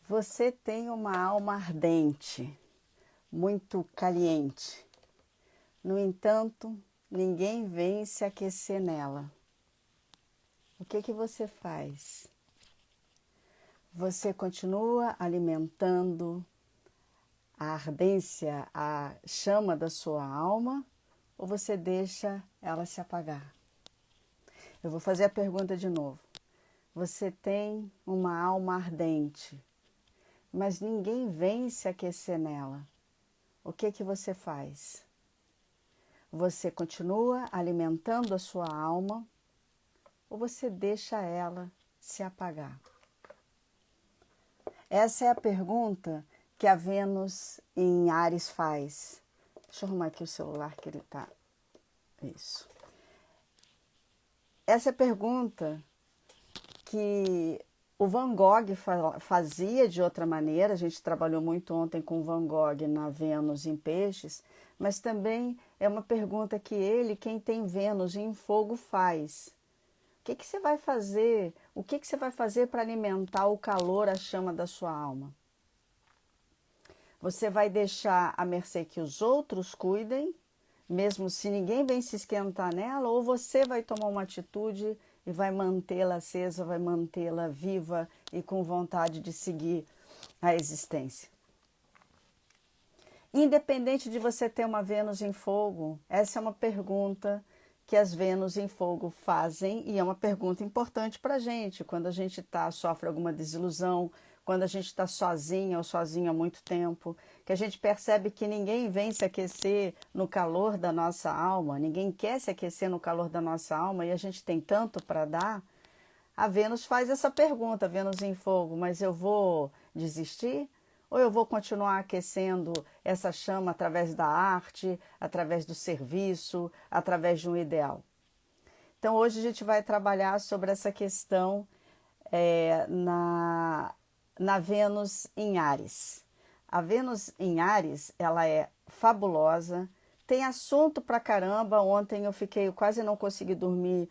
Você tem uma alma ardente, muito caliente. No entanto, ninguém vem se aquecer nela. O que você faz? Você continua alimentando a ardência, a chama da sua alma, ou você deixa ela se apagar? Eu vou fazer a pergunta de novo. Você tem uma alma ardente, mas ninguém vem se aquecer nela. O que você faz? Você continua alimentando a sua alma ou você deixa ela se apagar? Essa é a pergunta que a Vênus em Áries faz. Deixa eu arrumar aqui o celular que ele tá. Isso. Essa é a pergunta que o Van Gogh fazia de outra maneira. A gente trabalhou muito ontem com o Van Gogh na Vênus em Peixes, mas também é uma pergunta que ele, quem tem Vênus em Fogo, faz. O que você vai fazer? O que você vai fazer para alimentar o calor, a chama da sua alma? Você vai deixar à mercê que os outros cuidem, mesmo se ninguém vem se esquentar nela, ou você vai tomar uma atitude e vai mantê-la acesa, vai mantê-la viva e com vontade de seguir a existência? Independente de você ter uma Vênus em Fogo, essa é uma pergunta que as Vênus em Fogo fazem e é uma pergunta importante para a gente quando a gente sofre alguma desilusão, quando a gente está sozinha ou sozinho há muito tempo, que a gente percebe que ninguém vem se aquecer no calor da nossa alma, ninguém quer se aquecer no calor da nossa alma e a gente tem tanto para dar. A Vênus faz essa pergunta, Vênus em Fogo, mas eu vou desistir? Ou eu vou continuar aquecendo essa chama através da arte, através do serviço, através de um ideal? Então hoje a gente vai trabalhar sobre essa questão na Vênus em Áries. A Vênus em Áries, ela é fabulosa, tem assunto pra caramba. Ontem eu quase não consegui dormir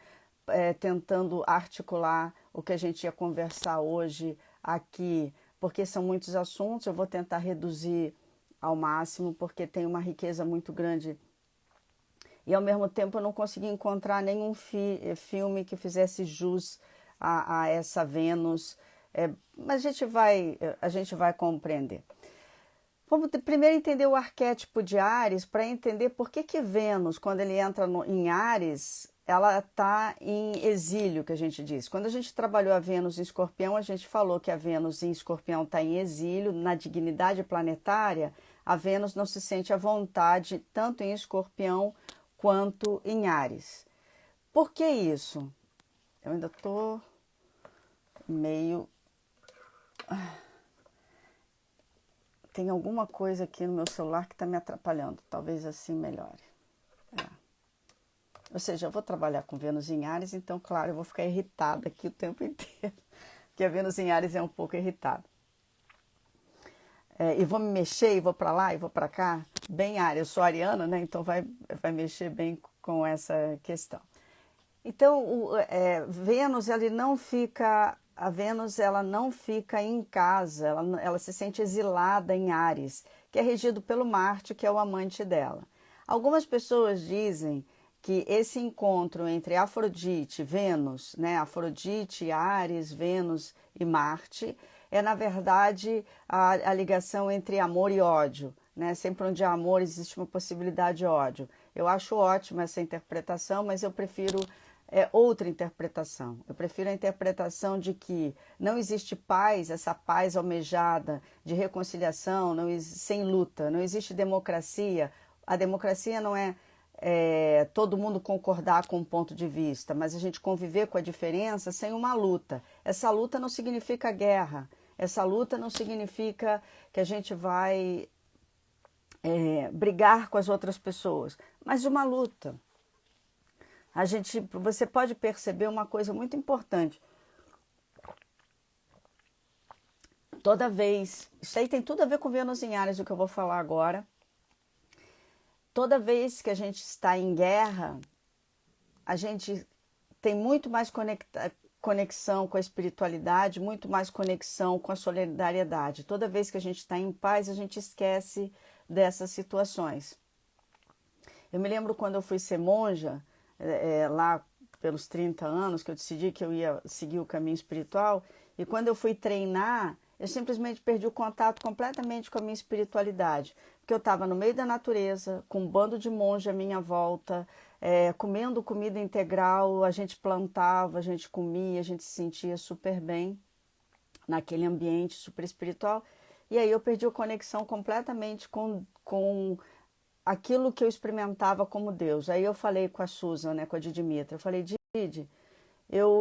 tentando articular o que a gente ia conversar hoje aqui, porque são muitos assuntos. Eu vou tentar reduzir ao máximo, porque tem uma riqueza muito grande. E ao mesmo tempo eu não consegui encontrar nenhum filme que fizesse jus a essa Vênus, mas a gente vai compreender. Vamos primeiro entender o arquétipo de Áries para entender por que Vênus, quando ele entra em Áries, ela está em exílio, que a gente diz. Quando a gente trabalhou a Vênus em Escorpião, a gente falou que a Vênus em Escorpião está em exílio. Na dignidade planetária, a Vênus não se sente à vontade tanto em Escorpião quanto em Áries. Por que isso? Eu ainda estou meio... Tem alguma coisa aqui no meu celular que está me atrapalhando. Talvez assim melhore. Ou seja, eu vou trabalhar com Vênus em Áries, então, claro, eu vou ficar irritada aqui o tempo inteiro. Porque a Vênus em Áries é um pouco irritada. E vou me mexer, e vou para lá, e vou para cá. Bem Áries, eu sou ariana, né? Então vai mexer bem com essa questão. Então, Vênus, a Vênus ela não fica em casa, ela se sente exilada em Áries, que é regido pelo Marte, que é o amante dela. Algumas pessoas dizem que esse encontro entre Afrodite, Vênus, né, Afrodite, Áries, Vênus e Marte, é na verdade a ligação entre amor e ódio, né? Sempre onde há amor existe uma possibilidade de ódio. Eu acho ótima essa interpretação, mas eu prefiro outra interpretação. Eu prefiro a interpretação de que não existe paz, essa paz almejada de reconciliação, sem luta, não existe democracia. A democracia não é todo mundo concordar com um ponto de vista, mas a gente conviver com a diferença sem uma luta. Essa luta não significa guerra, essa luta não significa que a gente vai brigar com as outras pessoas, mas uma luta. Você pode perceber uma coisa muito importante. Toda vez, isso aí tem tudo a ver com Vênus em Áries, o que eu vou falar agora. Toda vez que a gente está em guerra, a gente tem muito mais conexão com a espiritualidade, muito mais conexão com a solidariedade. Toda vez que a gente está em paz, a gente esquece dessas situações. Eu me lembro quando eu fui ser monja, lá pelos 30 anos, que eu decidi que eu ia seguir o caminho espiritual, e quando eu fui treinar, eu simplesmente perdi o contato completamente com a minha espiritualidade, porque eu estava no meio da natureza, com um bando de monge à minha volta, comendo comida integral, a gente plantava, a gente comia, a gente se sentia super bem naquele ambiente super espiritual, e aí eu perdi a conexão completamente com aquilo que eu experimentava como Deus. Aí eu falei com a Susan, né, com a Didimitra, eu falei, Didi,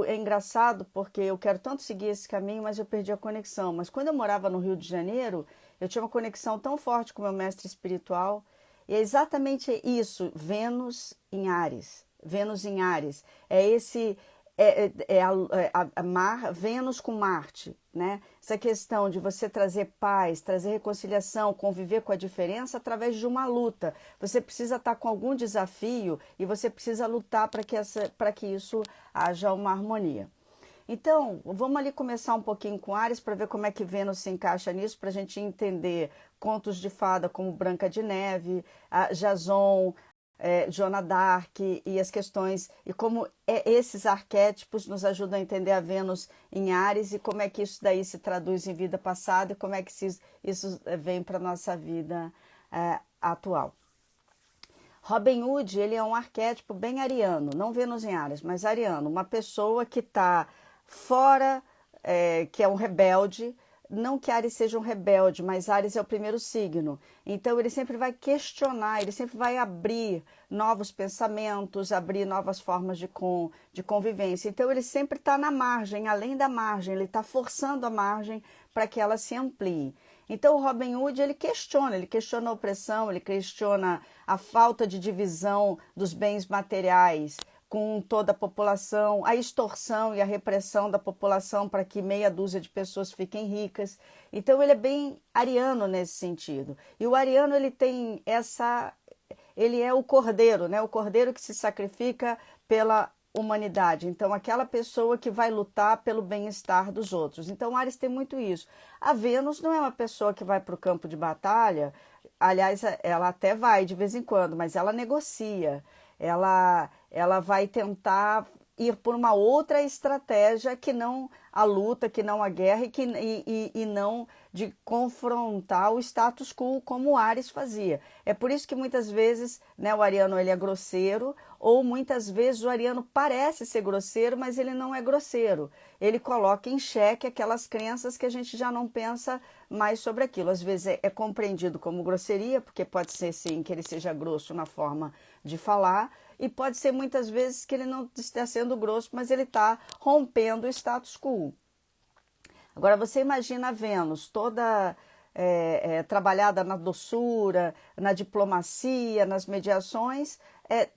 é engraçado porque eu quero tanto seguir esse caminho, mas eu perdi a conexão. Mas quando eu morava no Rio de Janeiro, eu tinha uma conexão tão forte com o meu mestre espiritual, e é exatamente isso, Vênus em Áries. Vênus em Áries. É esse Vênus com Marte, né? Essa questão de você trazer paz, trazer reconciliação, conviver com a diferença através de uma luta. Você precisa estar com algum desafio e você precisa lutar para que isso haja uma harmonia. Então, vamos ali começar um pouquinho com Áries para ver como é que Vênus se encaixa nisso, para a gente entender contos de fada como Branca de Neve, Jason, Joana d'Arc e as questões, e como esses arquétipos nos ajudam a entender a Vênus em Áries e como é que isso daí se traduz em vida passada e como é que isso vem para a nossa vida atual. Robin Hood, ele é um arquétipo bem ariano, não Vênus em Áries, mas ariano, uma pessoa que está fora, que é um rebelde. Não que Áries seja um rebelde, mas Áries é o primeiro signo. Então ele sempre vai questionar, ele sempre vai abrir novos pensamentos, abrir novas formas de convivência. Então ele sempre está na margem, além da margem, ele está forçando a margem para que ela se amplie. Então o Robin Hood, ele questiona a opressão, ele questiona a falta de divisão dos bens materiais com toda a população, a extorsão e a repressão da população para que meia dúzia de pessoas fiquem ricas. Então ele é bem ariano nesse sentido. E o ariano, ele é o cordeiro, né? O cordeiro que se sacrifica pela humanidade. Então aquela pessoa que vai lutar pelo bem-estar dos outros. Então Áries tem muito isso. A Vênus não é uma pessoa que vai para o campo de batalha. Aliás, ela até vai de vez em quando, mas ela negocia. Ela vai tentar ir por uma outra estratégia que não a luta, que não a guerra e não de confrontar o status quo como o Áries fazia. É por isso que muitas vezes, né, o ariano ele é grosseiro, ou muitas vezes o ariano parece ser grosseiro, mas ele não é grosseiro. Ele coloca em xeque aquelas crenças que a gente já não pensa mais sobre aquilo. Às vezes é compreendido como grosseria, porque pode ser sim que ele seja grosso na forma de falar, e pode ser muitas vezes que ele não está sendo grosso, mas ele está rompendo o status quo. Agora você imagina a Vênus toda trabalhada na doçura, na diplomacia, nas mediações,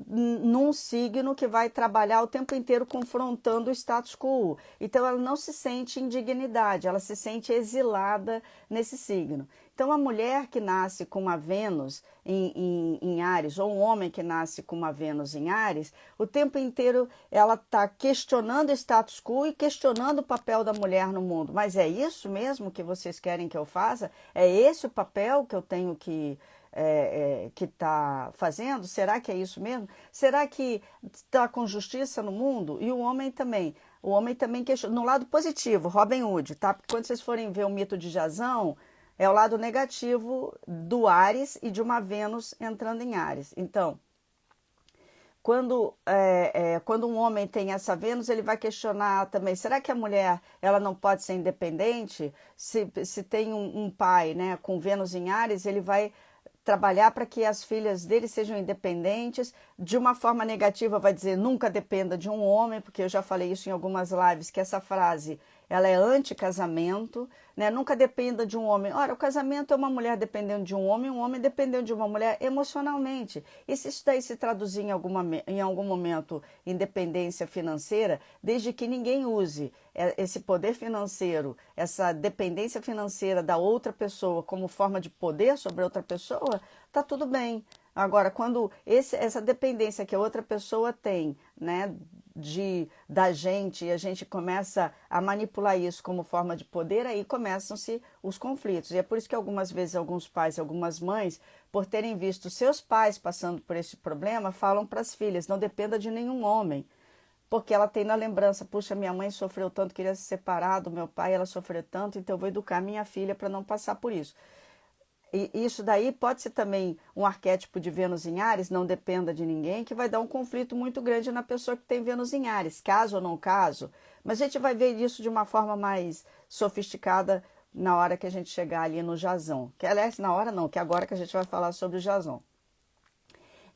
num signo que vai trabalhar o tempo inteiro confrontando o status quo. Então ela não se sente em dignidade, ela se sente exilada nesse signo. Então a mulher que nasce com uma Vênus em Áries, ou um homem que nasce com uma Vênus em Áries, o tempo inteiro ela está questionando o status quo e questionando o papel da mulher no mundo. Mas é isso mesmo que vocês querem que eu faça? É esse o papel que eu tenho que está fazendo? Será que é isso mesmo? Será que está com justiça no mundo? E o homem também. O homem também questiona. No lado positivo, Robin Hood, tá? Porque quando vocês forem ver o mito de Jasão, é o lado negativo do Áries e de uma Vênus entrando em Áries. Então, quando um homem tem essa Vênus, ele vai questionar também, será que a mulher ela não pode ser independente? Se tem um pai, né, com Vênus em Áries, ele vai trabalhar para que as filhas dele sejam independentes. De uma forma negativa vai dizer nunca dependa de um homem, porque eu já falei isso em algumas lives, que essa frase ela é anti-casamento, né? Nunca dependa de um homem. Ora, o casamento é uma mulher dependendo de um homem dependendo de uma mulher emocionalmente. E se isso daí se traduzir em algum momento em dependência financeira, desde que ninguém use esse poder financeiro, essa dependência financeira da outra pessoa como forma de poder sobre outra pessoa, tá tudo bem. Agora, quando essa dependência que a outra pessoa tem, né, da gente, e a gente começa a manipular isso como forma de poder, aí começam-se os conflitos. E é por isso que algumas vezes alguns pais, algumas mães, por terem visto seus pais passando por esse problema, falam para as filhas, não dependa de nenhum homem. Porque ela tem na lembrança, puxa, minha mãe sofreu tanto, queria se separar do meu pai, ela sofreu tanto, então eu vou educar minha filha para não passar por isso. E isso daí pode ser também um arquétipo de Vênus em Áries, não dependa de ninguém, que vai dar um conflito muito grande na pessoa que tem Vênus em Áries, caso ou não caso. Mas a gente vai ver isso de uma forma mais sofisticada na hora que a gente chegar ali no Jason. Que, aliás, na hora não, que é agora que a gente vai falar sobre o Jason.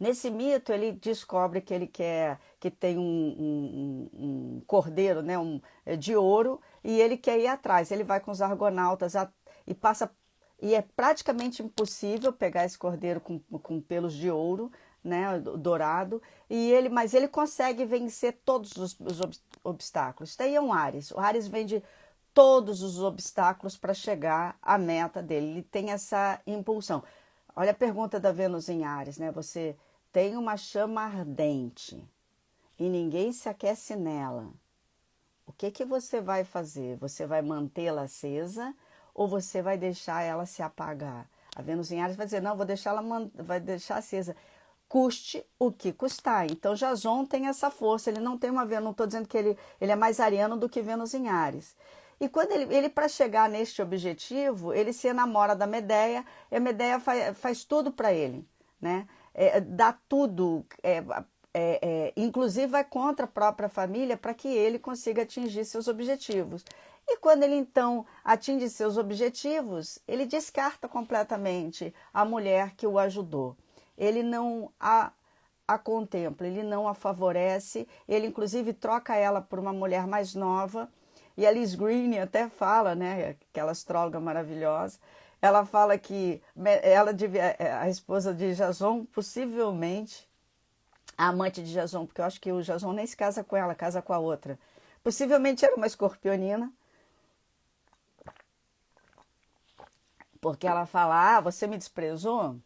Nesse mito, ele descobre que ele quer, que tem um cordeiro, né, de ouro, e ele quer ir atrás. Ele vai com os argonautas e passa. E é praticamente impossível pegar esse cordeiro com pelos de ouro, né, dourado, mas ele consegue vencer todos os obstáculos. Isso daí é um Áries. O Áries vende todos os obstáculos para chegar à meta dele. Ele tem essa impulsão. Olha a pergunta da Vênus em Áries, né? Você tem uma chama ardente e ninguém se aquece nela. O que você vai fazer? Você vai mantê-la acesa ou você vai deixar ela se apagar? A Vênus em Áries vai dizer, não, vai deixar acesa. Custe o que custar. Então, Jason tem essa força, ele não tem uma Vênus, não estou dizendo que ele é mais ariano do que Vênus em Áries. E quando ele para chegar neste objetivo, ele se enamora da Medeia, e a Medeia faz tudo para ele, né? Dá tudo, inclusive vai contra a própria família para que ele consiga atingir seus objetivos. E quando ele então atinge seus objetivos, ele descarta completamente a mulher que o ajudou. Ele não a contempla, ele não a favorece, ele inclusive troca ela por uma mulher mais nova. E a Liz Greene até fala, né, aquela astróloga maravilhosa, ela fala que a esposa de Jason, possivelmente, a amante de Jason, porque eu acho que o Jason nem se casa com ela, casa com a outra. Possivelmente era uma escorpionina, porque ela fala, você me desprezou,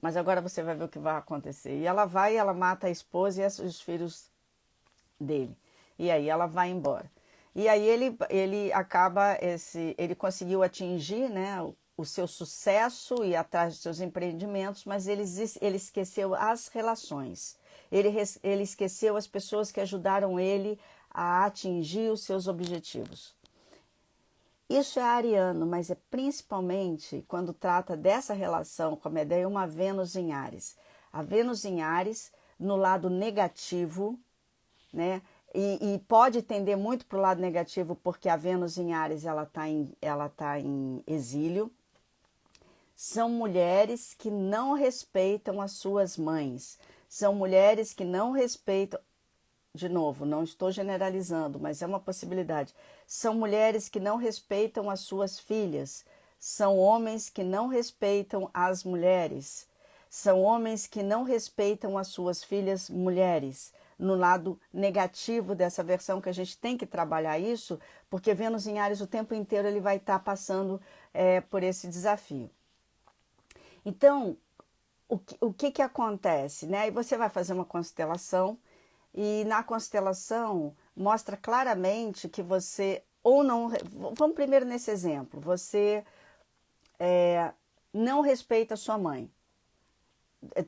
mas agora você vai ver o que vai acontecer. E ela mata a esposa e os filhos dele. E aí ela vai embora. E aí ele ele conseguiu atingir, né, o seu sucesso e atrás dos seus empreendimentos, mas ele esqueceu as relações. Ele esqueceu as pessoas que ajudaram ele a atingir os seus objetivos. Isso é ariano, mas é principalmente quando trata dessa relação com a Medeia, uma Vênus em Áries. A Vênus em Áries, no lado negativo, né? E pode tender muito para o lado negativo, porque a Vênus em Áries ela tá em exílio. São mulheres que não respeitam as suas mães. São mulheres que não respeitam. De novo, não estou generalizando, mas é uma possibilidade. São mulheres que não respeitam as suas filhas. São homens que não respeitam as mulheres. São homens que não respeitam as suas filhas mulheres. No lado negativo dessa versão, que a gente tem que trabalhar isso, porque Vênus em Áries o tempo inteiro ele vai estar passando por esse desafio. Então, o que acontece? Né? Aí você vai fazer uma constelação, e na constelação mostra claramente que você, ou não... Vamos primeiro nesse exemplo. Você não respeita a sua mãe.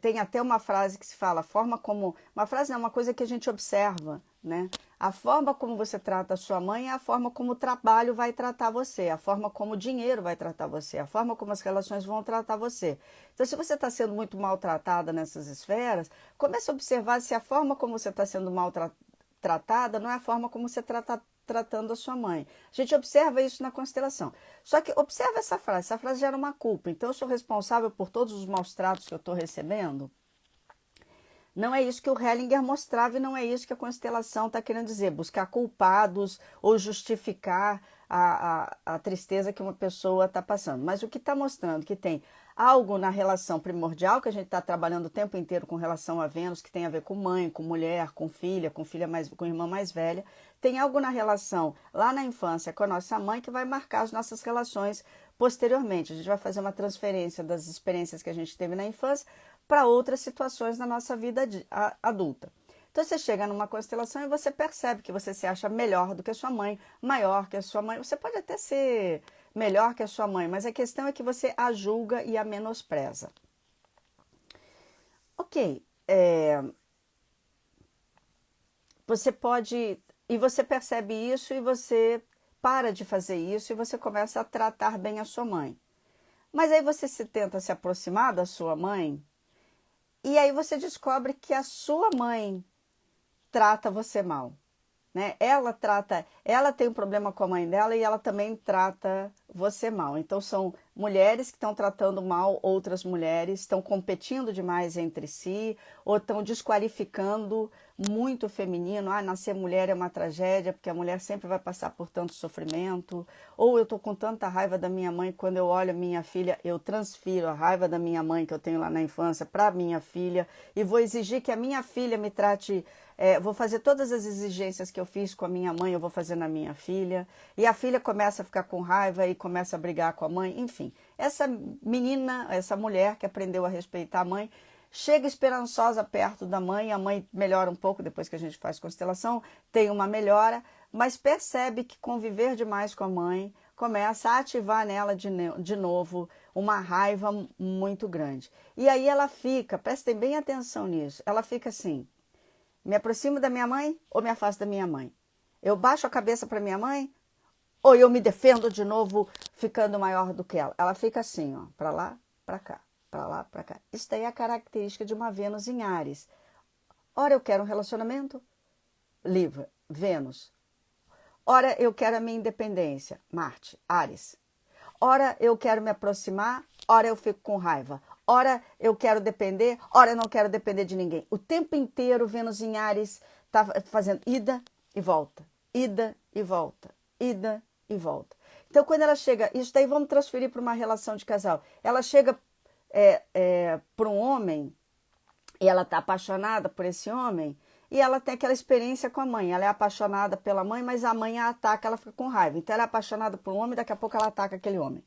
Tem até uma frase que se fala, a forma como... Uma frase não, uma coisa que a gente observa, né? A forma como você trata a sua mãe é a forma como o trabalho vai tratar você, a forma como o dinheiro vai tratar você, a forma como as relações vão tratar você. Então, se você está sendo muito maltratada nessas esferas, comece a observar se a forma como você está sendo maltratada não é a forma como você está tratando a sua mãe. A gente observa isso na constelação. Só que observa essa frase gera uma culpa. Então, eu sou responsável por todos os maus tratos que eu estou recebendo? Não é isso que o Hellinger mostrava e não é isso que a constelação está querendo dizer, buscar culpados ou justificar a tristeza que uma pessoa está passando. Mas o que está mostrando que tem algo na relação primordial, que a gente está trabalhando o tempo inteiro com relação a Vênus, que tem a ver com mãe, com mulher, com irmã mais velha, tem algo na relação lá na infância com a nossa mãe que vai marcar as nossas relações posteriormente. A gente vai fazer uma transferência das experiências que a gente teve na infância para outras situações na nossa vida adulta. Então você chega numa constelação e você percebe que você se acha melhor do que a sua mãe, maior que a sua mãe. Você pode até ser melhor que a sua mãe, mas a questão é que você a julga e a menospreza. Ok, você pode, e você percebe isso e você para de fazer isso e você começa a tratar bem a sua mãe. Mas aí você tenta se aproximar da sua mãe e aí você descobre que a sua mãe trata você mal, né? Ela tem um problema com a mãe dela e ela também trata você mal. Então são mulheres que estão tratando mal outras mulheres, estão competindo demais entre si ou estão desqualificando muito o feminino. Ah, nascer mulher é uma tragédia porque a mulher sempre vai passar por tanto sofrimento. Ou eu tô com tanta raiva da minha mãe, quando eu olho a minha filha, eu transfiro a raiva da minha mãe que eu tenho lá na infância para a minha filha e vou exigir que a minha filha me trate. Vou fazer todas as exigências que eu fiz com a minha mãe, eu vou fazer na minha filha. E a filha começa a ficar com raiva e começa a brigar com a mãe. Enfim, essa menina, essa mulher que aprendeu a respeitar a mãe, chega esperançosa perto da mãe. A mãe melhora um pouco depois que a gente faz constelação, tem uma melhora, mas percebe que conviver demais com a mãe começa a ativar nela de novo uma raiva muito grande. E aí ela fica, prestem bem atenção nisso, ela fica assim: me aproximo da minha mãe ou me afasto da minha mãe? Eu baixo a cabeça para minha mãe ou eu me defendo de novo ficando maior do que ela? Ela fica assim, ó, para lá, para cá, para lá, para cá. Isso daí é a característica de uma Vênus em Áries. Ora eu quero um relacionamento, livre, Vênus. Ora eu quero a minha independência, Marte, Áries. Ora eu quero me aproximar, ora eu fico com raiva. Ora eu quero depender, ora eu não quero depender de ninguém. O tempo inteiro Vênus em Áries está fazendo ida e volta, ida e volta, ida e volta. Então quando ela chega, isso daí vamos transferir para uma relação de casal. Ela chega para um homem e ela está apaixonada por esse homem e ela tem aquela experiência com a mãe. Ela é apaixonada pela mãe, mas a mãe a ataca, ela fica com raiva. Então ela é apaixonada por um homem e daqui a pouco ela ataca aquele homem.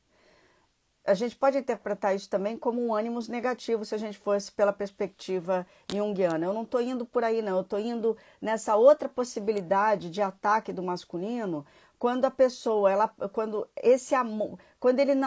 A gente pode interpretar isso também como um ânimos negativo se a gente fosse pela perspectiva junguiana. Eu não estou indo por aí, não. Eu estou indo nessa outra possibilidade de ataque do masculino, quando a pessoa,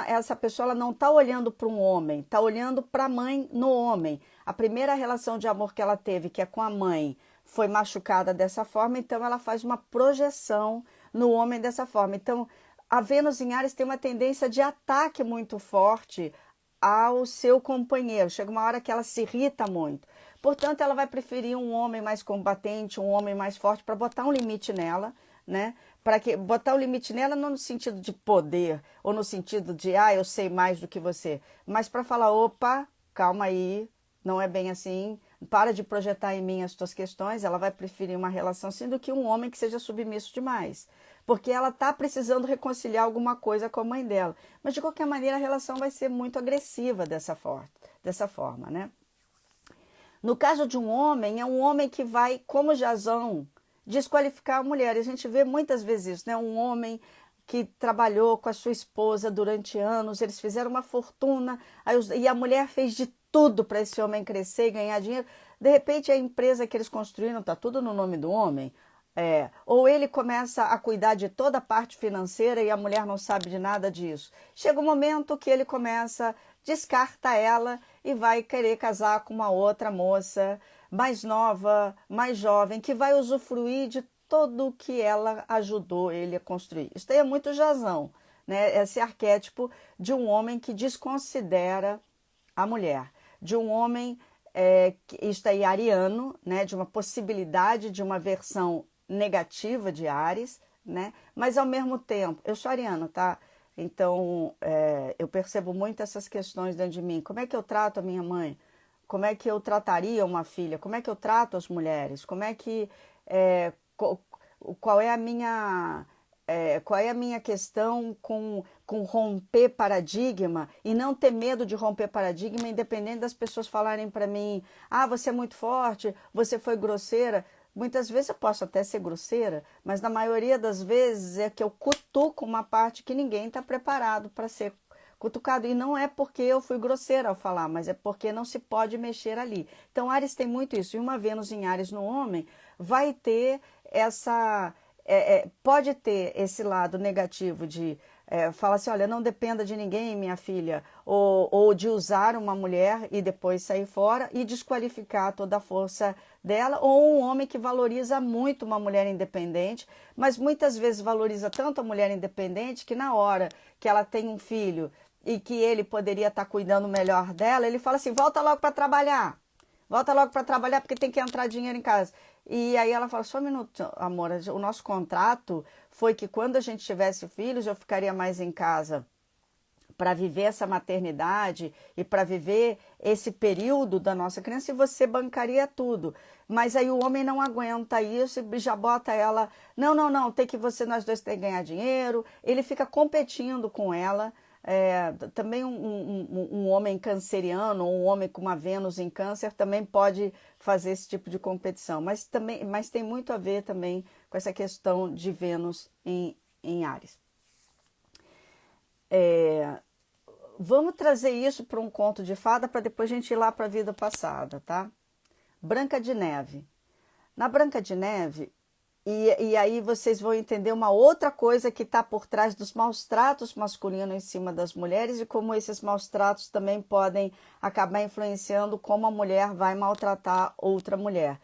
essa pessoa ela não está olhando para um homem, está olhando para a mãe no homem. A primeira relação de amor que ela teve, que é com a mãe, foi machucada dessa forma, então ela faz uma projeção no homem dessa forma. Então, a Vênus em Áries tem uma tendência de ataque muito forte ao seu companheiro. Chega uma hora que ela se irrita muito. Portanto, ela vai preferir um homem mais combatente, um homem mais forte, para botar um limite nela, né? Para que botar um limite nela não no sentido de poder ou no sentido de eu sei mais do que você, mas para falar, opa, calma aí, não é bem assim. Para de projetar em mim as tuas questões. Ela vai preferir uma relação assim do que um homem que seja submisso demais. Porque ela está precisando reconciliar alguma coisa com a mãe dela. Mas, de qualquer maneira, a relação vai ser muito agressiva dessa forma, né? No caso de um homem, é um homem que vai, como Jasão, desqualificar a mulher. E a gente vê muitas vezes isso, né? Um homem que trabalhou com a sua esposa durante anos, eles fizeram uma fortuna, e a mulher fez de tudo para esse homem crescer e ganhar dinheiro. De repente, a empresa que eles construíram está tudo no nome do homem. Ou ele começa a cuidar de toda a parte financeira e a mulher não sabe de nada disso. Chega um momento que ele começa, descarta ela e vai querer casar com uma outra moça mais nova, mais jovem, que vai usufruir de todo o que ela ajudou ele a construir. Isso daí é muito Jasão, né? Esse arquétipo de um homem que desconsidera a mulher, de um homem, isso aí ariano, né? De uma possibilidade de uma versão negativa de Áries, né? Mas ao mesmo tempo, eu sou ariana, tá? Então eu percebo muito essas questões dentro de mim. Como é que eu trato a minha mãe? Como é que eu trataria uma filha? Como é que eu trato as mulheres? Como é que qual é a minha questão com romper paradigma e não ter medo de romper paradigma, independente das pessoas falarem para mim, você é muito forte, você foi grosseira. Muitas vezes eu posso até ser grosseira, mas na maioria das vezes é que eu cutuco uma parte que ninguém está preparado para ser cutucado. E não é porque eu fui grosseira ao falar, mas é porque não se pode mexer ali. Então, Áries tem muito isso. E uma Vênus em Áries no homem vai ter pode ter esse lado negativo de falar assim, olha, não dependa de ninguém, minha filha, ou de usar uma mulher e depois sair fora e desqualificar toda a força dela, ou um homem que valoriza muito uma mulher independente, mas muitas vezes valoriza tanto a mulher independente que na hora que ela tem um filho e que ele poderia estar cuidando melhor dela, ele fala assim, volta logo para trabalhar. Volta logo para trabalhar porque tem que entrar dinheiro em casa. E aí ela fala, só um minuto, amor, o nosso contrato foi que quando a gente tivesse filhos eu ficaria mais em casa para viver essa maternidade e para viver esse período da nossa criança e você bancaria tudo. Mas aí o homem não aguenta isso e já bota ela, não, tem que nós dois tem que ganhar dinheiro. Ele fica competindo com ela. Também um homem canceriano, um homem com uma Vênus em câncer também pode fazer esse tipo de competição, mas tem muito a ver também com essa questão de Vênus em Áries. Vamos trazer isso para um conto de fada para depois a gente ir lá para a vida passada, tá? Branca de Neve. Na Branca de Neve, e aí vocês vão entender uma outra coisa que está por trás dos maus tratos masculinos em cima das mulheres e como esses maus tratos também podem acabar influenciando como a mulher vai maltratar outra mulher.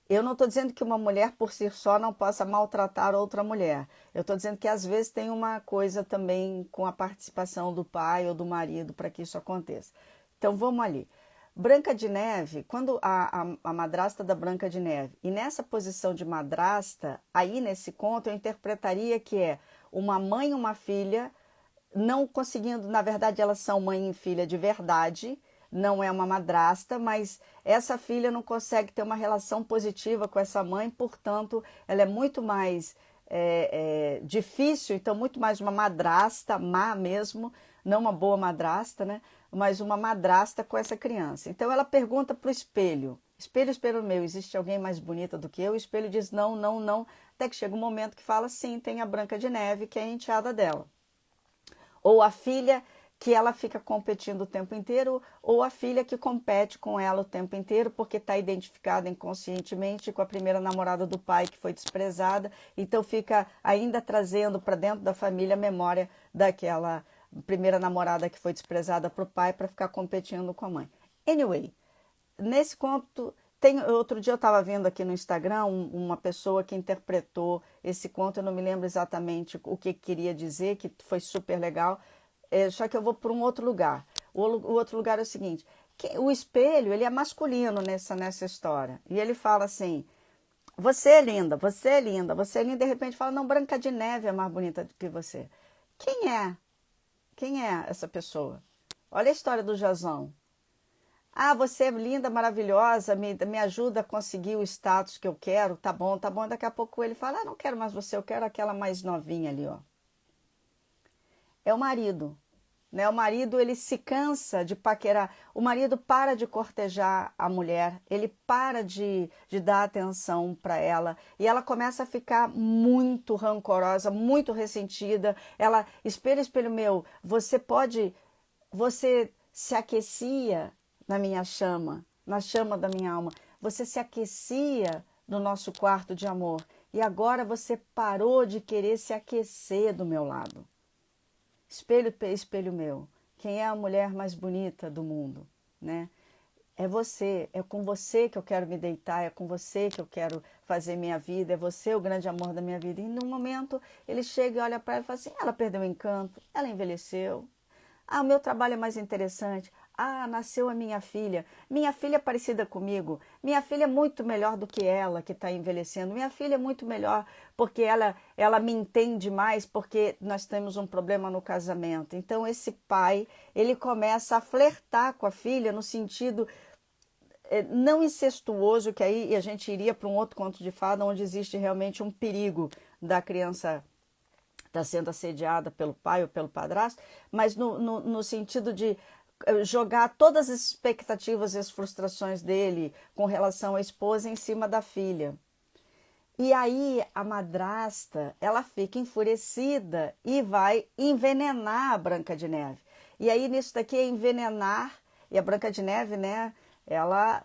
Eu não estou dizendo que uma mulher por si só não possa maltratar outra mulher. Eu estou dizendo que às vezes tem uma coisa também com a participação do pai ou do marido para que isso aconteça. Então vamos ali. Branca de Neve, quando a madrasta da Branca de Neve, e nessa posição de madrasta, aí nesse conto eu interpretaria que é uma mãe e uma filha, não conseguindo, na verdade elas são mãe e filha de verdade, não é uma madrasta, mas essa filha não consegue ter uma relação positiva com essa mãe, portanto, ela é muito mais difícil, então muito mais uma madrasta, má mesmo, não uma boa madrasta, né? Mas uma madrasta com essa criança. Então ela pergunta para o espelho, espelho meu, existe alguém mais bonita do que eu? O espelho diz não, não, não, até que chega um momento que fala sim, tem a Branca de Neve, que é a enteada dela. Ou a filha que ela fica competindo o tempo inteiro, ou a filha que compete com ela o tempo inteiro, porque está identificada inconscientemente com a primeira namorada do pai que foi desprezada, então fica ainda trazendo para dentro da família a memória daquela primeira namorada que foi desprezada para o pai para ficar competindo com a mãe. Anyway, nesse conto, outro dia eu estava vendo aqui no Instagram uma pessoa que interpretou esse conto, eu não me lembro exatamente o que queria dizer, que foi super legal, só que eu vou para um outro lugar. O outro lugar é o seguinte, o espelho ele é masculino nessa história, e ele fala assim, você é linda, você é linda, você é linda, de repente fala, não, Branca de Neve é mais bonita do que você. Quem é? Quem é essa pessoa? Olha a história do Jazão. Ah, você é linda, maravilhosa, me ajuda a conseguir o status que eu quero, tá bom, tá bom. Daqui a pouco ele fala, não quero mais você, eu quero aquela mais novinha ali, ó. É o marido, né? O marido, ele se cansa de paquerar, o marido para de cortejar a mulher, ele para de dar atenção para ela e ela começa a ficar muito rancorosa, muito ressentida. Ela, espelho meu, você se aquecia na minha chama, na chama da minha alma. Você se aquecia no nosso quarto de amor e agora você parou de querer se aquecer do meu lado. Espelho meu, quem é a mulher mais bonita do mundo, né? É você, é com você que eu quero me deitar, é com você que eu quero fazer minha vida, é você o grande amor da minha vida. E num momento ele chega e olha para ela e fala assim, ela perdeu o encanto, ela envelheceu. Ah, o meu trabalho é mais interessante. Ah, nasceu a minha filha. Minha filha é parecida comigo. Minha filha é muito melhor do que ela que está envelhecendo. Minha filha é muito melhor porque ela me entende mais porque nós temos um problema no casamento. Então esse pai, ele começa a flertar com a filha no sentido não incestuoso, que aí a gente iria para um outro conto de fada onde existe realmente um perigo da criança está sendo assediada pelo pai ou pelo padrasto, mas no sentido de jogar todas as expectativas e as frustrações dele com relação à esposa em cima da filha. E aí a madrasta, ela fica enfurecida e vai envenenar a Branca de Neve. E aí nisso daqui é envenenar, e a Branca de Neve, né, ela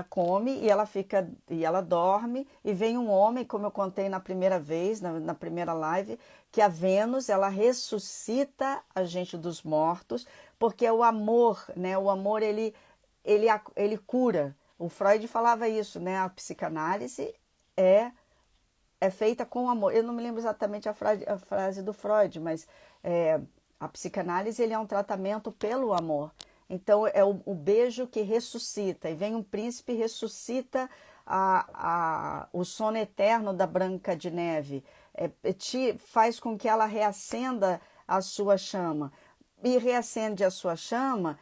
come e ela fica e ela dorme e vem um homem, como eu contei na primeira vez, na primeira live, que a Vênus ela ressuscita a gente dos mortos, porque é o amor, né? O amor ele cura. O Freud falava isso, né? A psicanálise é é feita com amor. Eu não me lembro exatamente a frase do Freud, mas a psicanálise ele é um tratamento pelo amor. Então é o beijo que ressuscita, e vem um príncipe e ressuscita o sono eterno da Branca de Neve, faz com que ela reacenda a sua chama. E reacende a sua chama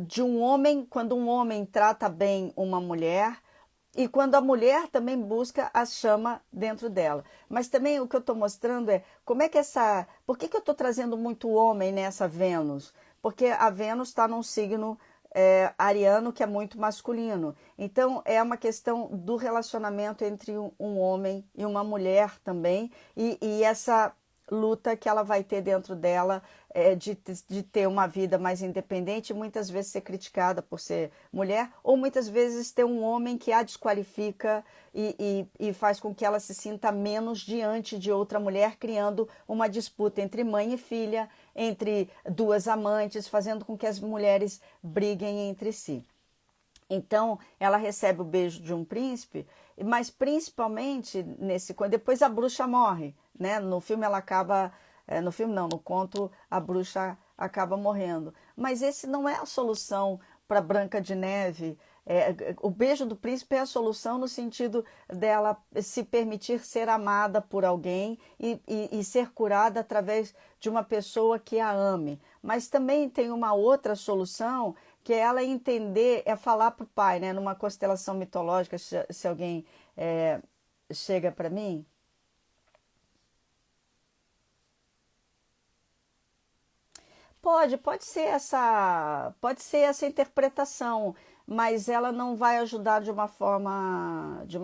de um homem, quando um homem trata bem uma mulher, e quando a mulher também busca a chama dentro dela. Mas também o que eu estou mostrando é como é que essa. Por que eu estou trazendo muito homem nessa Vênus? Porque a Vênus está num signo ariano que é muito masculino. Então é uma questão do relacionamento entre um homem e uma mulher também. E essa luta que ela vai ter dentro dela de ter uma vida mais independente, muitas vezes ser criticada por ser mulher, ou muitas vezes ter um homem que a desqualifica e faz com que ela se sinta menos diante de outra mulher, criando uma disputa entre mãe e filha, entre duas amantes, fazendo com que as mulheres briguem entre si. Então, ela recebe o beijo de um príncipe, mas principalmente depois a bruxa morre, né? No filme ela acaba, no filme não, no conto a bruxa acaba morrendo. Mas esse não é a solução para Branca de Neve. O beijo do príncipe é a solução no sentido dela se permitir ser amada por alguém e ser curada através de uma pessoa que a ame. Mas também tem uma outra solução, que é ela entender, é falar para o pai, né? Numa constelação mitológica, se alguém chega para mim. Pode ser essa interpretação, mas ela não vai ajudar de uma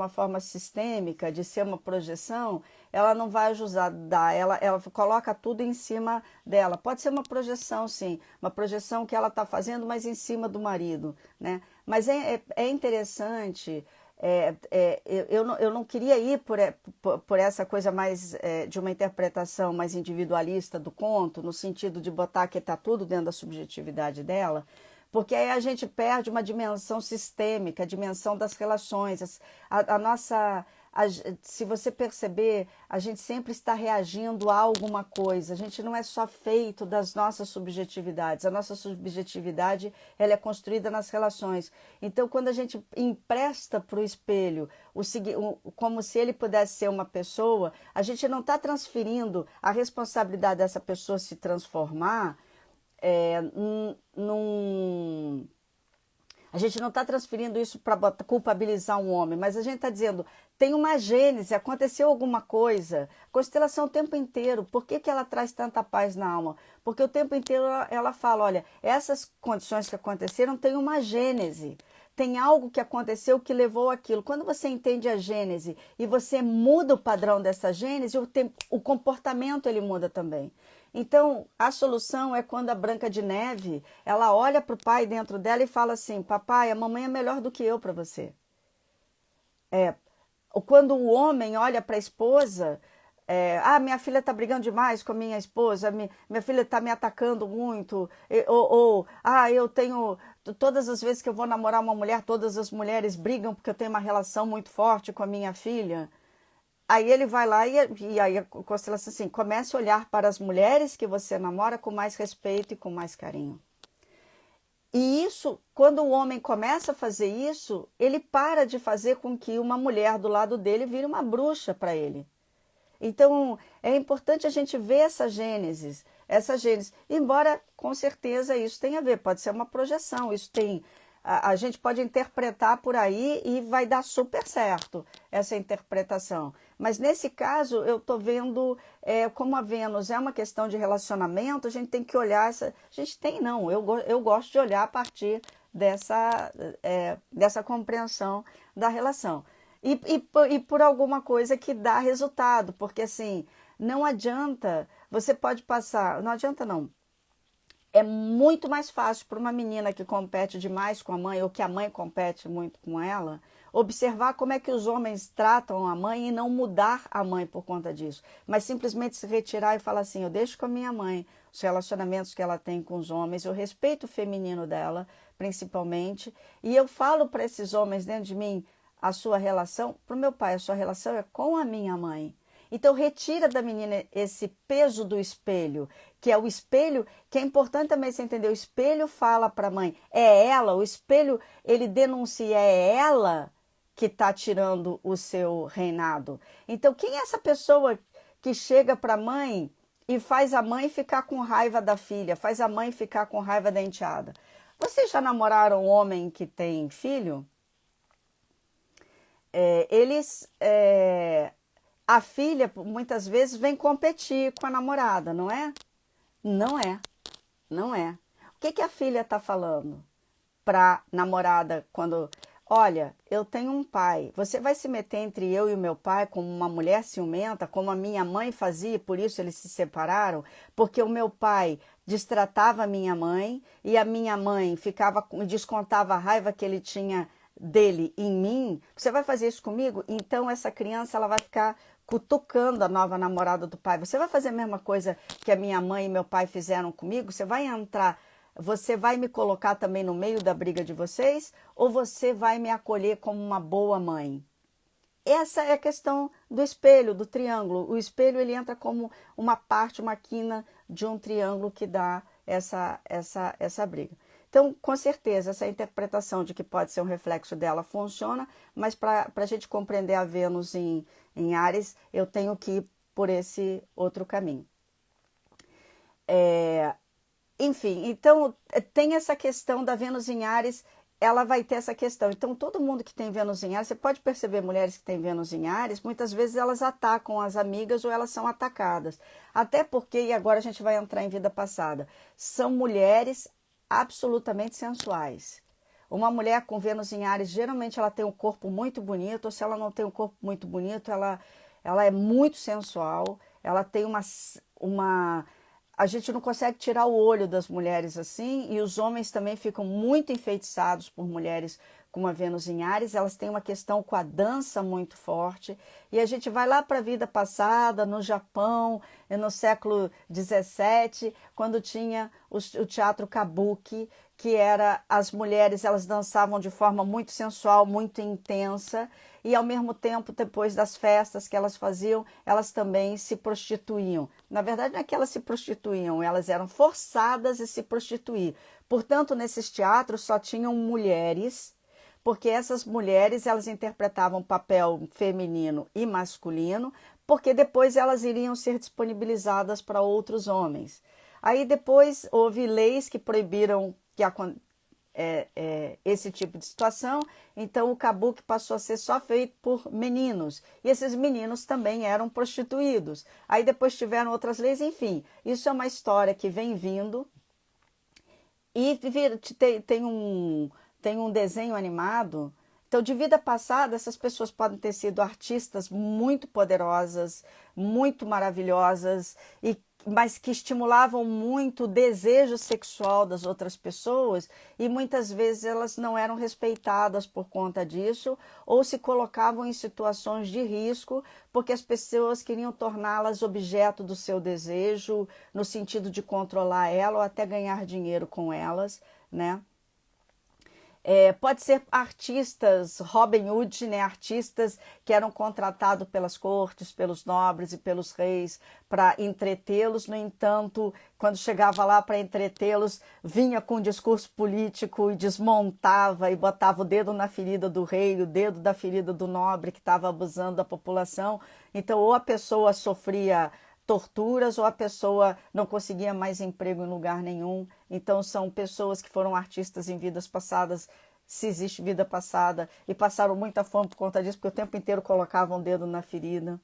forma sistêmica, de ser uma projeção, ela não vai ajudar, ela coloca tudo em cima dela. Pode ser uma projeção, sim, uma projeção que ela está fazendo, mas em cima do marido, né? Mas é interessante. Eu não queria ir por essa coisa mais de uma interpretação mais individualista do conto, no sentido de botar que está tudo dentro da subjetividade dela, porque aí a gente perde uma dimensão sistêmica, a dimensão das relações. A nossa. Se você perceber, a gente sempre está reagindo a alguma coisa. A gente não é só feito das nossas subjetividades. A nossa subjetividade ela é construída nas relações. Então, quando a gente empresta para o espelho como se ele pudesse ser uma pessoa, a gente não está transferindo a responsabilidade dessa pessoa se transformar num a gente não está transferindo isso para culpabilizar um homem, mas a gente está dizendo, tem uma gênese, aconteceu alguma coisa. Constelação o tempo inteiro, por que ela traz tanta paz na alma? Porque o tempo inteiro ela fala, olha, essas condições que aconteceram têm uma gênese. Tem algo que aconteceu que levou aquilo. Quando você entende a gênese e você muda o padrão dessa gênese, o comportamento ele muda também. Então, a solução é quando a Branca de Neve, ela olha para o pai dentro dela e fala assim, papai, a mamãe é melhor do que eu para você. Quando o homem olha para a esposa, minha filha está brigando demais com a minha esposa, minha filha está me atacando muito, eu tenho, todas as vezes que eu vou namorar uma mulher, todas as mulheres brigam porque eu tenho uma relação muito forte com a minha filha. Aí ele vai lá e aí a constelação assim, comece a olhar para as mulheres que você namora com mais respeito e com mais carinho. E isso, quando o homem começa a fazer isso, ele para de fazer com que uma mulher do lado dele vire uma bruxa para ele. Então, é importante a gente ver essa gênese, embora com certeza isso tenha a ver, pode ser uma projeção, isso tem, a gente pode interpretar por aí e vai dar super certo essa interpretação. Mas nesse caso, eu estou vendo como a Vênus é uma questão de relacionamento, a gente tem que olhar, a gente tem não, eu gosto de olhar a partir dessa compreensão da relação. E por alguma coisa que dá resultado, porque assim, não adianta, você pode passar, não adianta não, É muito mais fácil para uma menina que compete demais com a mãe ou que a mãe compete muito com ela, observar como é que os homens tratam a mãe e não mudar a mãe por conta disso, mas simplesmente se retirar e falar assim: eu deixo com a minha mãe os relacionamentos que ela tem com os homens, eu respeito o feminino dela, principalmente, e eu falo para esses homens dentro de mim: a sua relação, para o meu pai, a sua relação é com a minha mãe. Então retira da menina esse peso do espelho, que é o espelho, que é importante também você entender, o espelho fala para a mãe, é ela, o espelho, ele denuncia, é ela que está tirando o seu reinado. Então quem é essa pessoa que chega para a mãe e faz a mãe ficar com raiva da filha, faz a mãe ficar com raiva da enteada? Vocês já namoraram um homem que tem filho? A filha muitas vezes vem competir com a namorada, não é? Não é, não é. O que a filha está falando para namorada quando, olha, eu tenho um pai, você vai se meter entre eu e o meu pai como uma mulher ciumenta, como a minha mãe fazia, por isso eles se separaram, porque o meu pai destratava a minha mãe e a minha mãe descontava a raiva que ele tinha dele em mim. Você vai fazer isso comigo? Então essa criança ela vai ficar cutucando a nova namorada do pai. Você vai fazer a mesma coisa que a minha mãe e meu pai fizeram comigo? Você vai entrar, você vai me colocar também no meio da briga de vocês? Ou você vai me acolher como uma boa mãe? Essa é a questão do espelho, do triângulo. O espelho ele entra como uma parte, uma quina de um triângulo que dá essa briga. Então, com certeza, essa interpretação de que pode ser um reflexo dela funciona, mas para a gente compreender a Vênus em Áries, eu tenho que ir por esse outro caminho. Enfim, então tem essa questão da Vênus em Áries, ela vai ter essa questão. Então, todo mundo que tem Vênus em Áries, você pode perceber mulheres que têm Vênus em Áries, muitas vezes elas atacam as amigas ou elas são atacadas. Até porque, e agora a gente vai entrar em vida passada, são mulheres absolutamente sensuais. Uma mulher com Vênus em Áries, geralmente ela tem um corpo muito bonito, ou se ela não tem um corpo muito bonito, ela é muito sensual, ela tem uma a gente não consegue tirar o olho das mulheres assim, e os homens também ficam muito enfeitiçados por mulheres com uma Vênus em Áries, elas têm uma questão com a dança muito forte, e a gente vai lá para a vida passada, no Japão, no século XVII, quando tinha o teatro kabuki, que era as mulheres, elas dançavam de forma muito sensual, muito intensa, e ao mesmo tempo, depois das festas que elas faziam, elas também se prostituíam. Na verdade, não é que elas se prostituíam, elas eram forçadas a se prostituir. Portanto, nesses teatros só tinham mulheres, porque essas mulheres elas interpretavam papel feminino e masculino, porque depois elas iriam ser disponibilizadas para outros homens. Aí depois houve leis que proibiram esse tipo de situação, então o kabuki passou a ser só feito por meninos, e esses meninos também eram prostituídos. Aí depois tiveram outras leis, enfim, isso é uma história que vem vindo, e tem um desenho animado. Então, de vida passada, essas pessoas podem ter sido artistas muito poderosas, muito maravilhosas, mas que estimulavam muito o desejo sexual das outras pessoas, e muitas vezes elas não eram respeitadas por conta disso, ou se colocavam em situações de risco, porque as pessoas queriam torná-las objeto do seu desejo, no sentido de controlar ela ou até ganhar dinheiro com elas, né? Pode ser artistas, Robin Hood, né, artistas que eram contratados pelas cortes, pelos nobres e pelos reis para entretê-los. No entanto, quando chegava lá para entretê-los, vinha com um discurso político e desmontava e botava o dedo na ferida do rei, o dedo da ferida do nobre que estava abusando da população. Então, ou a pessoa sofria torturas ou a pessoa não conseguia mais emprego em lugar nenhum. Então são pessoas que foram artistas em vidas passadas, se existe vida passada, e passaram muita fome por conta disso, porque o tempo inteiro colocavam o dedo na ferida.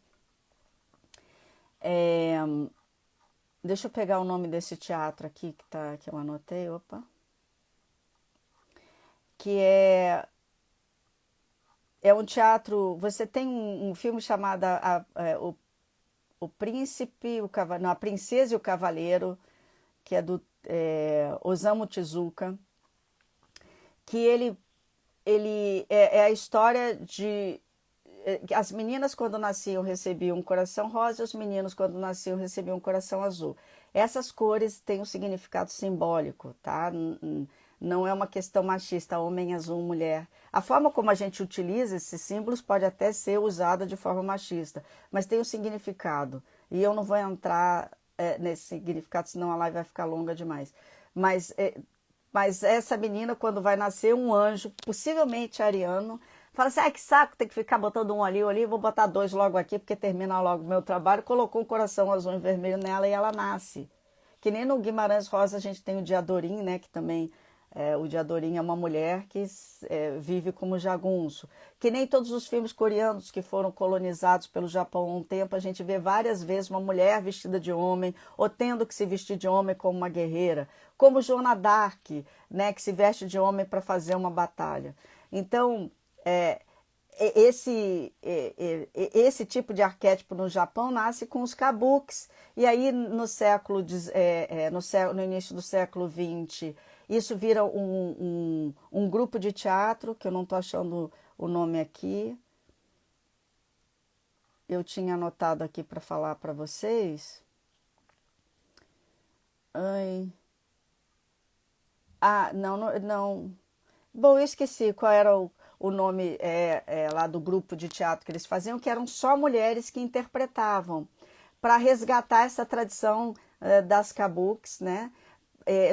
Deixa eu pegar o nome desse teatro aqui que eu anotei, opa. Que é um teatro. Você tem um filme chamado o Príncipe, não, A Princesa e o Cavaleiro, que é do Osamu Tezuka, que ele é a história de as meninas quando nasciam recebiam um coração rosa e os meninos quando nasciam recebiam um coração azul. Essas cores têm um significado simbólico, tá? Não é uma questão machista, homem azul, mulher. A forma como a gente utiliza esses símbolos pode até ser usada de forma machista, mas tem um significado. E eu não vou entrar nesse significado, senão a live vai ficar longa demais. Mas essa menina, quando vai nascer um anjo, possivelmente ariano, fala assim, que saco, tem que ficar botando um ali, vou botar 2 logo aqui, porque termina logo o meu trabalho. Colocou um coração azul e vermelho nela e ela nasce. Que nem no Guimarães Rosa a gente tem o Diadorim, né, que também, o Diadorim é uma mulher que vive como jagunço. Que nem todos os filmes coreanos que foram colonizados pelo Japão há um tempo, a gente vê várias vezes uma mulher vestida de homem, ou tendo que se vestir de homem como uma guerreira. Como Joana d'Arc, né, que se veste de homem para fazer uma batalha. Então, esse tipo de arquétipo no Japão nasce com os kabukis, e aí no início do século XX, isso vira um grupo de teatro, que eu não estou achando o nome aqui, eu tinha anotado aqui para falar para vocês. Não. Bom, eu esqueci qual era o nome lá do grupo de teatro que eles faziam, que eram só mulheres que interpretavam, para resgatar essa tradição das kabukis, né?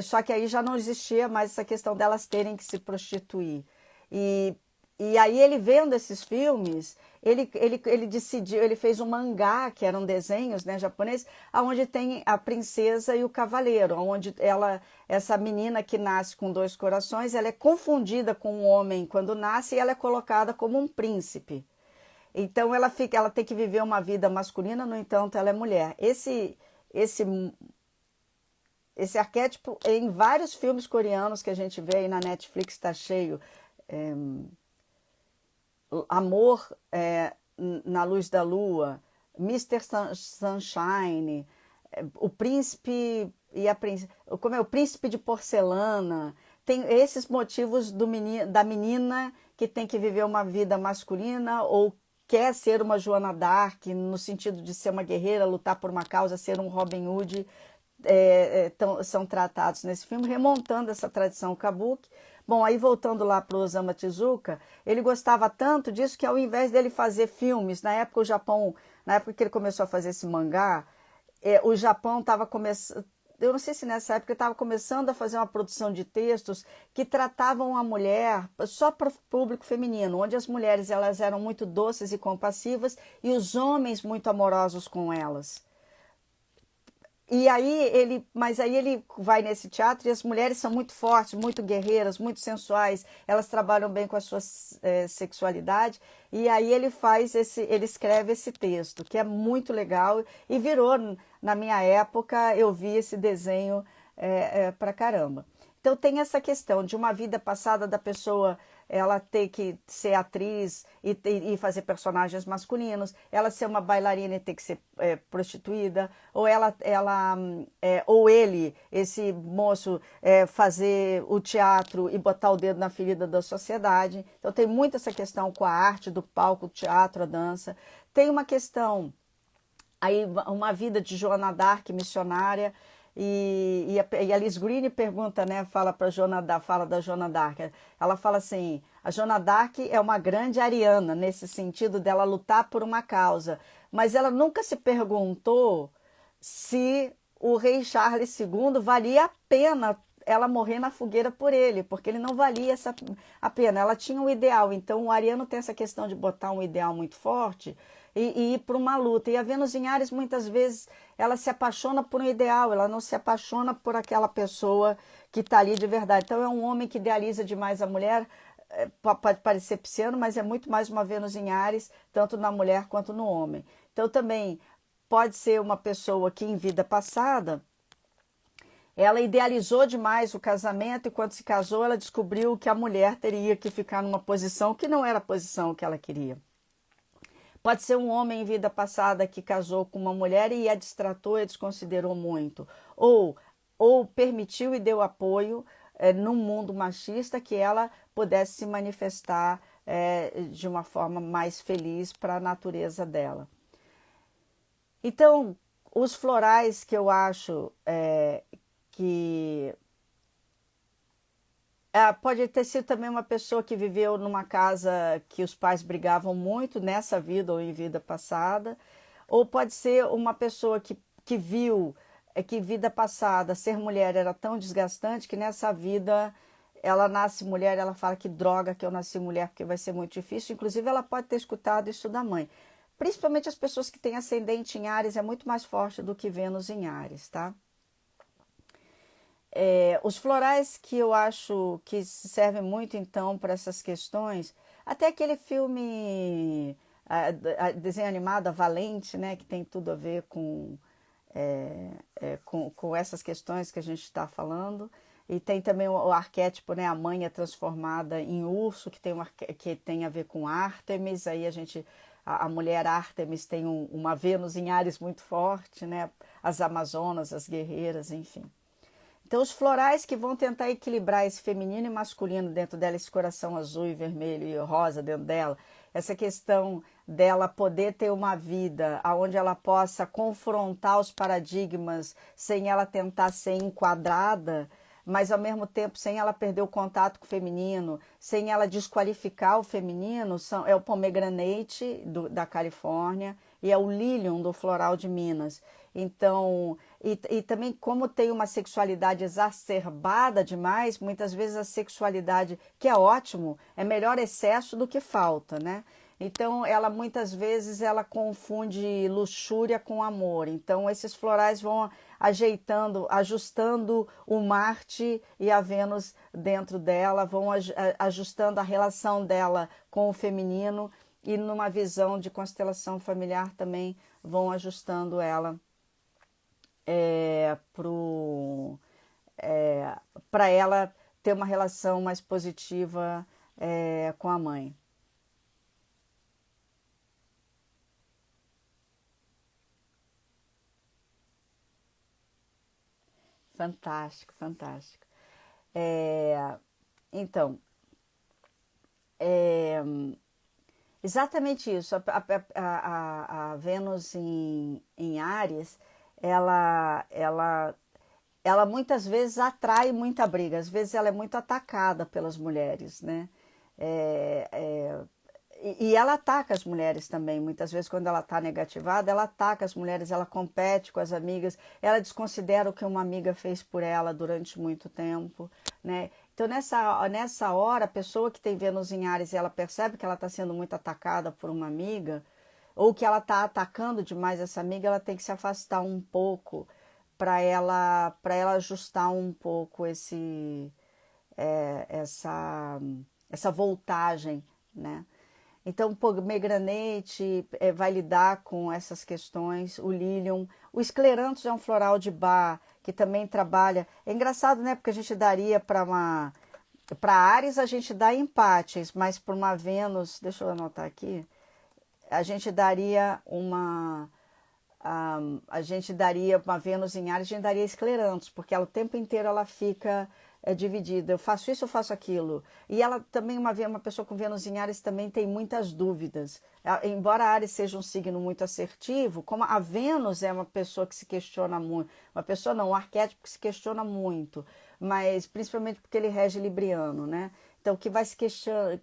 Só que aí já não existia mais essa questão delas terem que se prostituir. E aí ele vendo esses filmes, ele decidiu, ele fez um mangá, que eram desenhos, né, japoneses, onde tem a princesa e o cavaleiro, onde essa menina que nasce com 2 corações, ela é confundida com um homem quando nasce e ela é colocada como um príncipe. Então ela tem que viver uma vida masculina, no entanto ela é mulher. Esse arquétipo em vários filmes coreanos que a gente vê aí na Netflix está cheio. Amor na Luz da Lua, Mr. Sunshine, o príncipe e a princesa, como é o príncipe de porcelana. Tem esses motivos da menina que tem que viver uma vida masculina ou quer ser uma Joana d'Arc, no sentido de ser uma guerreira, lutar por uma causa, ser um Robin Hood, são tratados nesse filme, remontando essa tradição kabuki. Bom, aí voltando lá para o Osamu Tezuka, ele gostava tanto disso que ao invés dele fazer filmes, na época na época que ele começou a fazer esse mangá, o Japão estava começando, eu não sei se nessa época estava começando a fazer uma produção de textos que tratavam a mulher só para o público feminino, onde as mulheres elas eram muito doces e compassivas e os homens muito amorosos com elas. Mas aí ele vai nesse teatro e as mulheres são muito fortes, muito guerreiras, muito sensuais, elas trabalham bem com a sua sexualidade, e aí ele escreve esse texto, que é muito legal, e virou, na minha época, eu vi esse desenho pra caramba. Então tem essa questão de uma vida passada da pessoa, ela ter que ser atriz e fazer personagens masculinos, ela ser uma bailarina e ter que ser prostituída, ou ele, esse moço, fazer o teatro e botar o dedo na ferida da sociedade. Então tem muito essa questão com a arte do palco, o teatro, a dança. Tem uma questão aí, uma vida de Joana d'Arc, missionária. E a Liz Greene pergunta, né, fala da Joana d'Arc. Ela fala assim: a Joana d'Arc é uma grande ariana, nesse sentido dela lutar por uma causa. Mas ela nunca se perguntou se o rei Charles II valia a pena ela morrer na fogueira por ele, porque ele não valia a pena. Ela tinha um ideal. Então o ariano tem essa questão de botar um ideal muito forte e ir para uma luta. E a Vênus em Áries, muitas vezes, ela se apaixona por um ideal, ela não se apaixona por aquela pessoa que está ali de verdade. Então é um homem que idealiza demais a mulher, pode parecer pisciano, mas é muito mais uma Vênus em Áries, tanto na mulher quanto no homem. Então também pode ser uma pessoa que em vida passada ela idealizou demais o casamento e quando se casou ela descobriu que a mulher teria que ficar numa posição que não era a posição que ela queria. Pode ser um homem em vida passada que casou com uma mulher e a destratou e a desconsiderou muito. Ou ou permitiu e deu apoio num mundo machista que ela pudesse se manifestar de uma forma mais feliz para a natureza dela. Então, os florais que eu acho que pode ter sido também uma pessoa que viveu numa casa que os pais brigavam muito nessa vida ou em vida passada, ou pode ser uma pessoa que viu que vida passada ser mulher era tão desgastante que nessa vida ela nasce mulher, ela fala que droga que eu nasci mulher porque vai ser muito difícil. Inclusive ela pode ter escutado isso da mãe. Principalmente as pessoas que têm ascendente em Áries é muito mais forte do que Vênus em Áries, tá? Os florais que eu acho que servem muito então para essas questões, até aquele filme, desenho animado, A Valente, né, que tem tudo a ver com essas questões que a gente está falando. E tem também o arquétipo, né, a mãe é transformada em urso, que tem a ver com Ártemis. Aí a mulher Ártemis tem uma Vênus em Áries muito forte, né, as Amazonas, as guerreiras, enfim. Então, os florais que vão tentar equilibrar esse feminino e masculino dentro dela, esse coração azul e vermelho e rosa dentro dela, essa questão dela poder ter uma vida onde ela possa confrontar os paradigmas sem ela tentar ser enquadrada, mas ao mesmo tempo sem ela perder o contato com o feminino, sem ela desqualificar o feminino, é o pomegranate da Califórnia e é o lilium do floral de Minas. Então, e também como tem uma sexualidade exacerbada demais, muitas vezes a sexualidade, que é ótimo, é melhor excesso do que falta, né? Então, ela muitas vezes ela confunde luxúria com amor. Então, esses florais vão ajeitando, ajustando o Marte e a Vênus dentro dela, vão ajustando a relação dela com o feminino e numa visão de constelação familiar também vão ajustando ela para ela ter uma relação mais positiva com a mãe. Fantástico, fantástico. É, então, é, exatamente isso. A Vênus em Áries, ela muitas vezes atrai muita briga, às vezes ela é muito atacada pelas mulheres, né? É, é, e ela ataca as mulheres também, muitas vezes quando ela está negativada, ela ataca as mulheres, ela compete com as amigas, ela desconsidera o que uma amiga fez por ela durante muito tempo, né? Então nessa hora, a pessoa que tem Vênus em Áries, ela percebe que ela está sendo muito atacada por uma amiga, ou que ela está atacando demais essa amiga, ela tem que se afastar um pouco para ela ajustar um pouco essa voltagem, né? Então, o pomegranate vai lidar com essas questões, o lilium, o escleranthus é um floral de Bach, que também trabalha. É engraçado, né? Porque a gente daria para Áries a gente dá empates, mas para uma Vênus, deixa eu anotar aqui, a gente daria a gente daria uma Vênus em Áries, a gente daria escleranthus, porque ela, o tempo inteiro ela fica dividida. Eu faço isso, eu faço aquilo. E ela também, uma pessoa com Vênus em Áries também tem muitas dúvidas. Embora a Áries seja um signo muito assertivo, como a Vênus é uma pessoa que se questiona muito, uma pessoa não, um arquétipo que se questiona muito, mas principalmente porque ele rege libriano, né? Então, que vai se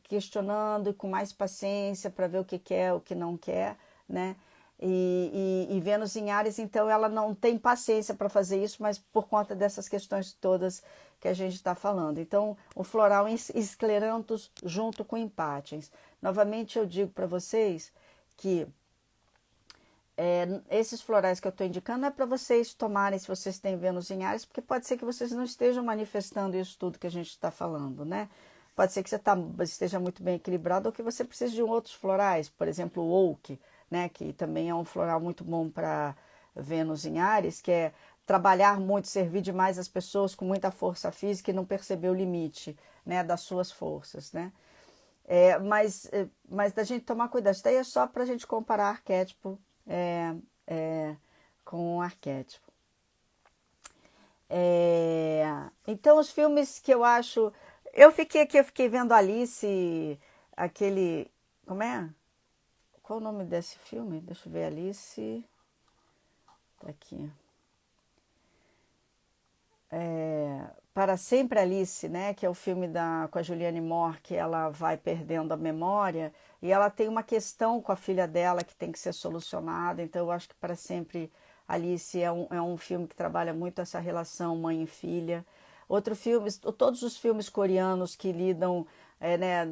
questionando com mais paciência para ver o que quer, o que não quer, né? E Vênus em Áries, então, ela não tem paciência para fazer isso, mas por conta dessas questões todas que a gente está falando. Então, o floral escleranthus junto com empátiens. Novamente, eu digo para vocês que esses florais que eu estou indicando não é para vocês tomarem se vocês têm Vênus em Áries, porque pode ser que vocês não estejam manifestando isso tudo que a gente está falando, né? Pode ser que você esteja muito bem equilibrado ou que você precise de outros florais, por exemplo, o oak, né, que também é um floral muito bom para Vênus em Áries, que é trabalhar muito, servir demais as pessoas com muita força física e não perceber o limite, né, das suas forças, né? Mas da gente tomar cuidado, isso daí é só para a gente comparar arquétipo é, com arquétipo. É, então, os filmes que eu acho. Eu fiquei aqui, eu fiquei vendo Alice, aquele. Como é? Qual o nome desse filme? Deixa eu ver, Alice. Tá aqui. Para Sempre Alice, né? Que é o filme com a Julianne Moore, que ela vai perdendo a memória e ela tem uma questão com a filha dela que tem que ser solucionada. Então, eu acho que Para Sempre Alice é um filme que trabalha muito essa relação mãe e filha. Outro filme, todos os filmes coreanos que lidam né,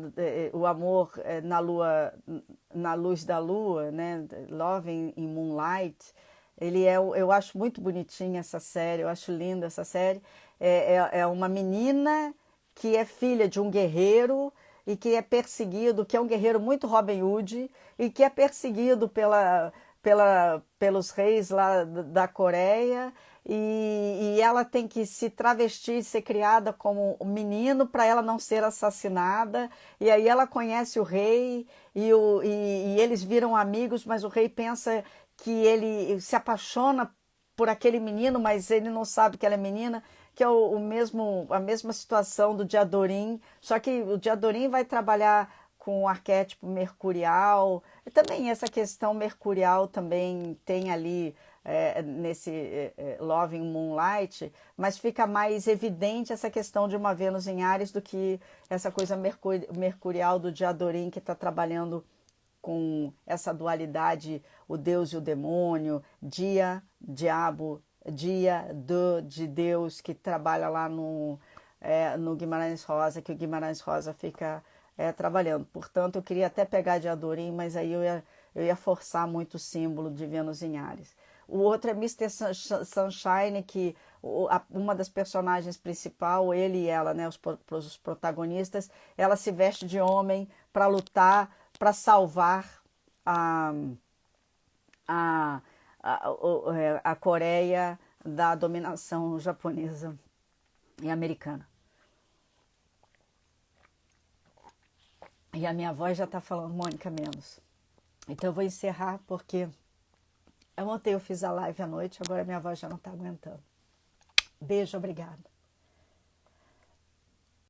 o amor na luz da lua, né? Love in Moonlight. Eu acho muito bonitinha essa série, eu acho linda essa série. É uma menina que é filha de um guerreiro e que é perseguido, que é um guerreiro muito Robin Hood e que é perseguido pelos reis lá da Coreia e ela tem que se travestir, ser criada como um menino para ela não ser assassinada. E aí ela conhece o rei e eles viram amigos, mas o rei pensa que ele se apaixona por aquele menino, mas ele não sabe que ela é menina, que é a mesma situação do Diadorim, só que o Diadorim vai trabalhar com o arquétipo mercurial, e também essa questão mercurial também tem ali nesse Love in Moonlight, mas fica mais evidente essa questão de uma Vênus em Áries do que essa coisa mercurial do Diadorim que está trabalhando com essa dualidade, o Deus e o demônio, dia, diabo, de Deus, que trabalha lá no Guimarães Rosa, que o Guimarães Rosa fica trabalhando. Portanto, eu queria até pegar de Adorim, mas aí eu ia forçar muito o símbolo de Vênus em Áries. O outro é Mr. Sunshine, que uma das personagens principal, ele e ela, né, os protagonistas, ela se veste de homem para lutar, para salvar a, a, a Coreia da dominação japonesa e americana. E a minha voz já está falando, Mônica, menos. Então eu vou encerrar porque ontem eu fiz a live à noite, agora minha voz já não está aguentando. Beijo, obrigada.